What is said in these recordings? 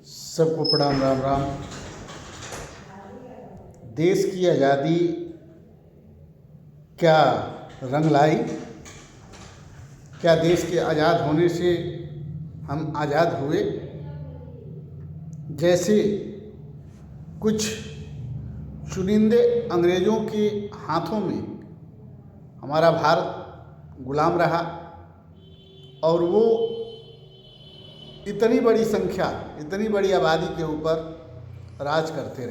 सबको प्रणाम, राम राम। देश की आज़ादी क्या रंग लाई? क्या देश के आज़ाद होने से हम आज़ाद हुए? जैसे कुछ चुनिंदे अंग्रेज़ों के हाथों में हमारा भारत गुलाम रहा और वो इतनी बड़ी संख्या, इतनी बड़ी आबादी के ऊपर राज करते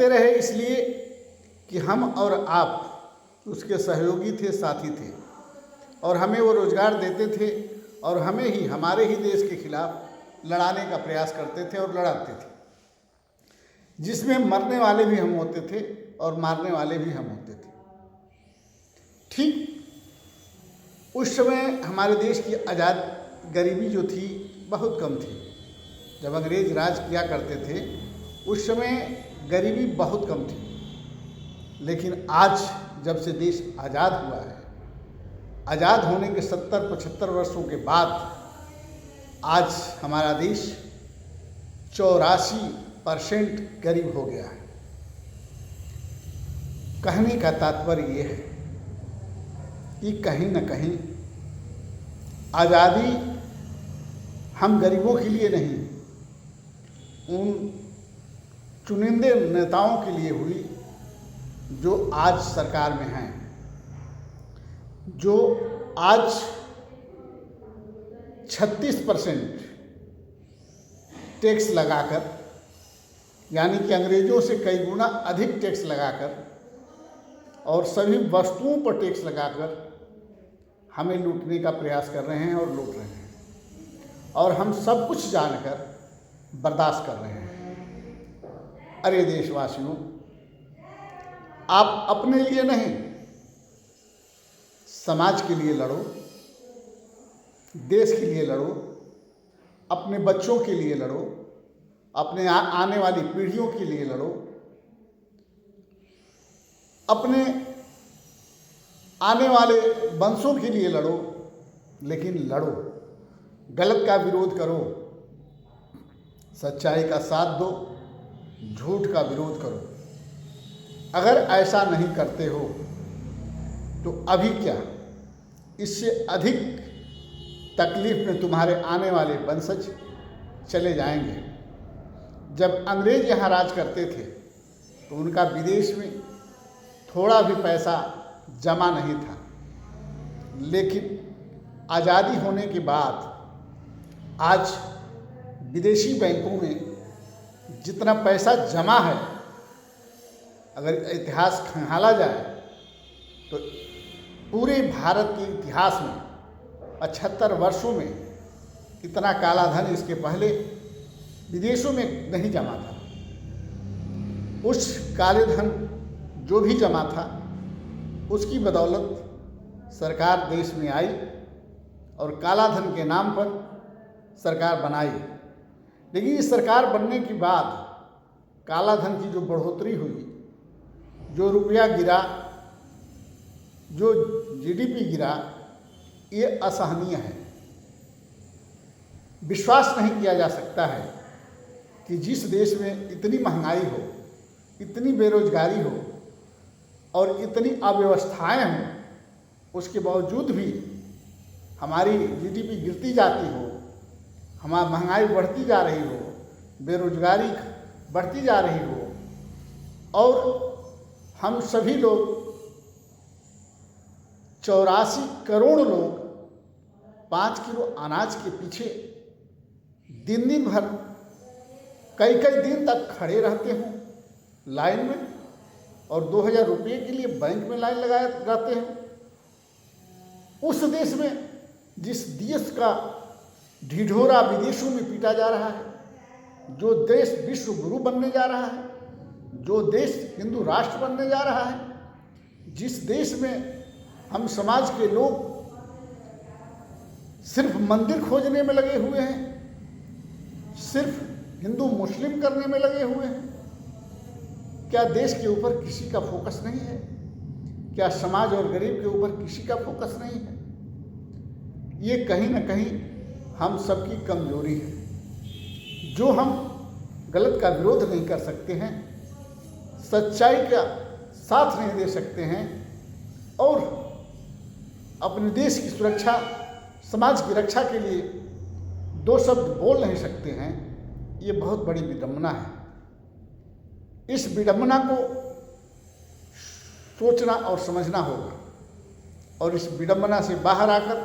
रहे इसलिए कि हम और आप उसके सहयोगी थे, साथी थे और हमें वो रोज़गार देते थे और हमारे ही देश के खिलाफ लड़ाने का प्रयास करते थे और लड़ाते थे, जिसमें मरने वाले भी हम होते थे और मारने वाले भी हम होते थे। ठीक उस समय हमारे देश की गरीबी जो थी बहुत कम थी। जब अंग्रेज राज किया करते थे उस समय गरीबी बहुत कम थी, लेकिन आज जब से देश आज़ाद हुआ है, आज़ाद होने के 70-75 वर्षों के बाद आज हमारा देश 84% गरीब हो गया है। कहने का तात्पर्य ये है कि कहीं न कहीं आज़ादी हम गरीबों के लिए नहीं, उन चुनिंदे नेताओं के लिए हुई जो आज सरकार में हैं, जो आज 36% टैक्स लगाकर, यानी कि अंग्रेज़ों से कई गुना अधिक टैक्स लगाकर और सभी वस्तुओं पर टैक्स लगाकर हमें लूटने का प्रयास कर रहे हैं और लूट रहे हैं, और हम सब कुछ जानकर बर्दाश्त कर रहे हैं। अरे देशवासियों, आप अपने लिए नहीं, समाज के लिए लड़ो, देश के लिए लड़ो, अपने बच्चों के लिए लड़ो, अपने आने वाली पीढ़ियों के लिए लड़ो, अपने आने वाले वंशों के लिए लड़ो, लेकिन लड़ो, गलत का विरोध करो, सच्चाई का साथ दो, झूठ का विरोध करो। अगर ऐसा नहीं करते हो तो अभी क्या, इससे अधिक तकलीफ में तुम्हारे आने वाले वंशज चले जाएंगे। जब अंग्रेज यहाँ राज करते थे तो उनका विदेश में थोड़ा भी पैसा जमा नहीं था, लेकिन आज़ादी होने के बाद आज विदेशी बैंकों में जितना पैसा जमा है, अगर इतिहास खंगाला जाए तो पूरे भारत के इतिहास में 75 वर्षों में इतना काला धन इसके पहले विदेशों में नहीं जमा था। उस काले धन जो भी जमा था उसकी बदौलत सरकार देश में आई और काला धन के नाम पर सरकार बनाई। लेकिन इस सरकार बनने के बाद काला धन की जो बढ़ोतरी हुई, जो रुपया गिरा, जो जीडीपी गिरा, ये असहनीय है। विश्वास नहीं किया जा सकता है कि जिस देश में इतनी महंगाई हो, इतनी बेरोजगारी हो और इतनी अव्यवस्थाएं हों, उसके बावजूद भी हमारी जीडीपी गिरती जाती हो, हमारी महंगाई बढ़ती जा रही हो, बेरोजगारी बढ़ती जा रही हो और हम सभी लोग 84 करोड़ लोग 5 किलो अनाज के पीछे दिन भर कई दिन तक खड़े रहते हों लाइन में और 2000 रुपये के लिए बैंक में लाइन लगाए रहते हैं। उस देश में, जिस देश का ढिढोरा विदेशों में पीटा जा रहा है, जो देश विश्व गुरु बनने जा रहा है, जो देश हिंदू राष्ट्र बनने जा रहा है, जिस देश में हम समाज के लोग सिर्फ मंदिर खोजने में लगे हुए हैं, सिर्फ हिंदू मुस्लिम करने में लगे हुए हैं, क्या देश के ऊपर किसी का फोकस नहीं है? क्या समाज और गरीब के ऊपर किसी का फोकस नहीं है? ये कहीं न कहीं हम सबकी कमजोरी है। जो हम गलत का विरोध नहीं कर सकते हैं, सच्चाई का साथ नहीं दे सकते हैं और अपने देश की सुरक्षा, समाज की रक्षा के लिए दो शब्द बोल नहीं सकते हैं, ये बहुत बड़ी विडंबना है। इस विडंबना को सोचना और समझना होगा और इस विडंबना से बाहर आकर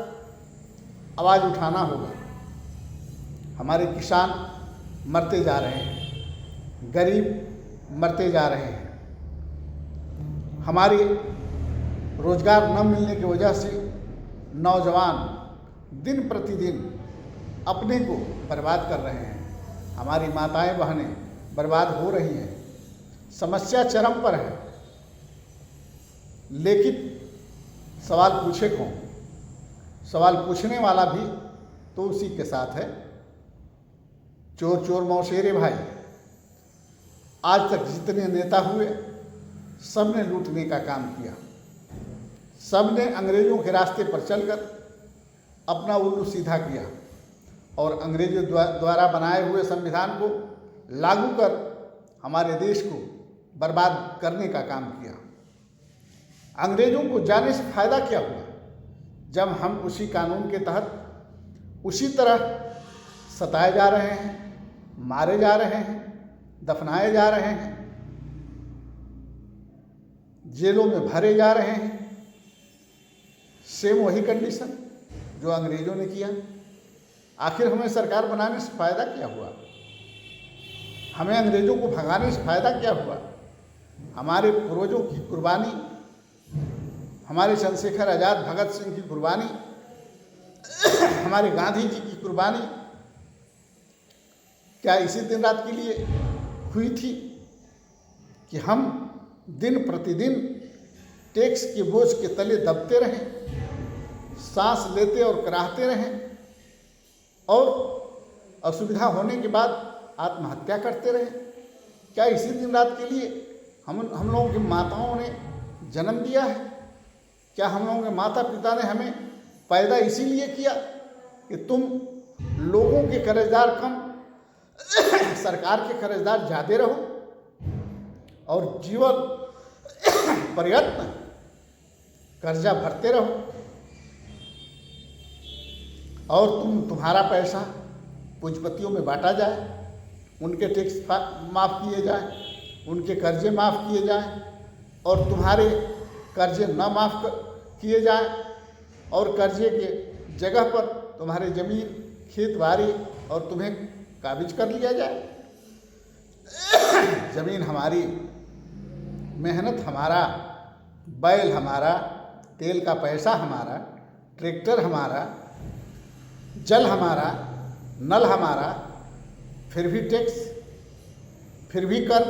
आवाज़ उठाना होगा। हमारे किसान मरते जा रहे हैं, गरीब मरते जा रहे हैं, हमारे रोजगार न मिलने की वजह से नौजवान दिन प्रतिदिन अपने को बर्बाद कर रहे हैं, हमारी माताएं बहनें बर्बाद हो रही हैं। समस्या चरम पर है, लेकिन सवाल पूछे कौन? सवाल पूछने वाला भी तो उसी के साथ है। चोर चोर मौसेरे भाई। आज तक जितने नेता हुए सब ने लूटने का काम किया, सब ने अंग्रेजों के रास्ते पर चलकर अपना उल्लू सीधा किया और अंग्रेजों द्वारा बनाए हुए संविधान को लागू कर हमारे देश को बर्बाद करने का काम किया। अंग्रेजों को जाने से फायदा क्या हुआ जब हम उसी कानून के तहत उसी तरह सताए जा रहे हैं, मारे जा रहे हैं, दफनाए जा रहे हैं, जेलों में भरे जा रहे हैं। सेम वही कंडीशन जो अंग्रेजों ने किया। आखिर हमें सरकार बनाने से फायदा क्या हुआ? हमें अंग्रेजों को भगाने से फायदा क्या हुआ? हमारे पूर्वजों की कुर्बानी, हमारे चंद्रशेखर आज़ाद, भगत सिंह की कुर्बानी, हमारे गांधी जी की कुर्बानी क्या इसी दिन रात के लिए हुई थी कि हम दिन प्रतिदिन टैक्स के बोझ के तले दबते रहें, सांस लेते और कराहते रहें और असुविधा होने के बाद आत्महत्या करते रहें? क्या इसी दिन रात के लिए हम लोगों की माताओं ने जन्म दिया है? क्या हम लोगों के माता पिता ने हमें पैदा इसीलिए किया कि तुम लोगों के कर्जदार कम, सरकार के कर्जदार ज़्यादा रहो और जीवन प्रयत्न कर्जा भरते रहो और तुम्हारा पैसा पूंजीपतियों में बांटा जाए, उनके टैक्स माफ़ किए जाएं, उनके कर्जे माफ़ किए जाएं और तुम्हारे कर्जे न माफ़ किए जाएं और कर्जे के जगह पर तुम्हारे ज़मीन, खेत बाड़ी और तुम्हें काबिज कर लिया जाए। ज़मीन हमारी, मेहनत हमारा, बैल हमारा, तेल का पैसा हमारा, ट्रैक्टर हमारा, जल हमारा, नल हमारा, फिर भी टैक्स, फिर भी कर,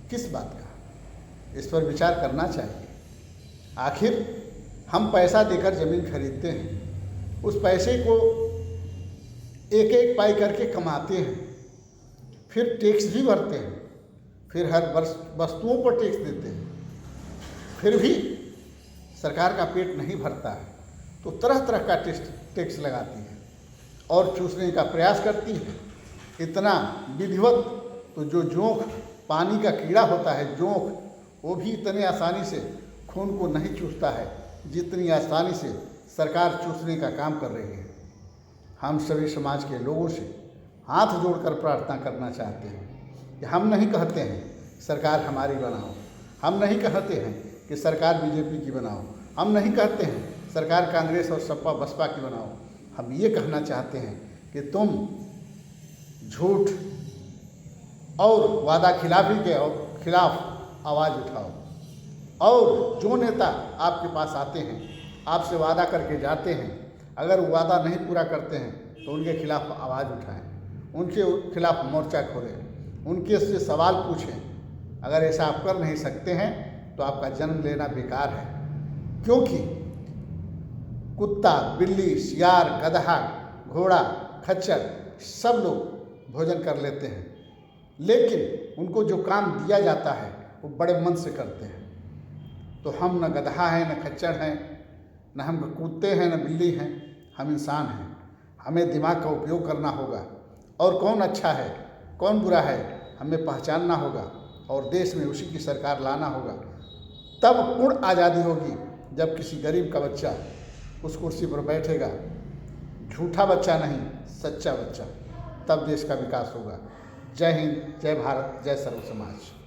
किस बात का? इस पर विचार करना चाहिए। आखिर हम पैसा देकर ज़मीन खरीदते हैं, उस पैसे को एक एक पाई करके कमाते हैं, फिर टैक्स भी भरते हैं, फिर हर वर्ष वस्तुओं पर टैक्स देते हैं, फिर भी सरकार का पेट नहीं भरता है तो तरह तरह का टैक्स लगाती है और चूसने का प्रयास करती है। इतना विधिवत तो जो जोंक, पानी का कीड़ा होता है जोंक, वो भी इतने आसानी से खून को नहीं चूसता है जितनी आसानी से सरकार चूसने का काम कर रही है। हम सभी समाज के लोगों से हाथ जोड़कर प्रार्थना करना चाहते हैं कि हम नहीं कहते हैं सरकार हमारी बनाओ, हम नहीं कहते हैं कि सरकार बीजेपी की बनाओ, हम नहीं कहते हैं सरकार कांग्रेस और सपा बसपा की बनाओ। हम ये कहना चाहते हैं कि तुम झूठ और वादा खिलाफी के खिलाफ आवाज़ उठाओ और जो नेता आपके पास आते हैं, आपसे वादा करके जाते हैं, अगर वो वादा नहीं पूरा करते हैं तो उनके खिलाफ आवाज़ उठाएं, उनके खिलाफ मोर्चा खोलें, उनके से सवाल पूछें। अगर ऐसा आप कर नहीं सकते हैं तो आपका जन्म लेना बेकार है, क्योंकि कुत्ता, बिल्ली, सियार, गधा, घोड़ा, खच्चर सब लोग भोजन कर लेते हैं, लेकिन उनको जो काम दिया जाता है वो बड़े मन से करते हैं। तो हम न गधा हैं, न खच्चर हैं, न हम कुत्ते हैं, न बिल्ली हैं, हम इंसान हैं। हमें दिमाग का उपयोग करना होगा और कौन अच्छा है कौन बुरा है हमें पहचानना होगा और देश में उसी की सरकार लाना होगा। तब पूर्ण आज़ादी होगी जब किसी गरीब का बच्चा उस कुर्सी पर बैठेगा, झूठा बच्चा नहीं सच्चा बच्चा, तब देश का विकास होगा। जय हिंद, जय भारत, जय सर्व समाज।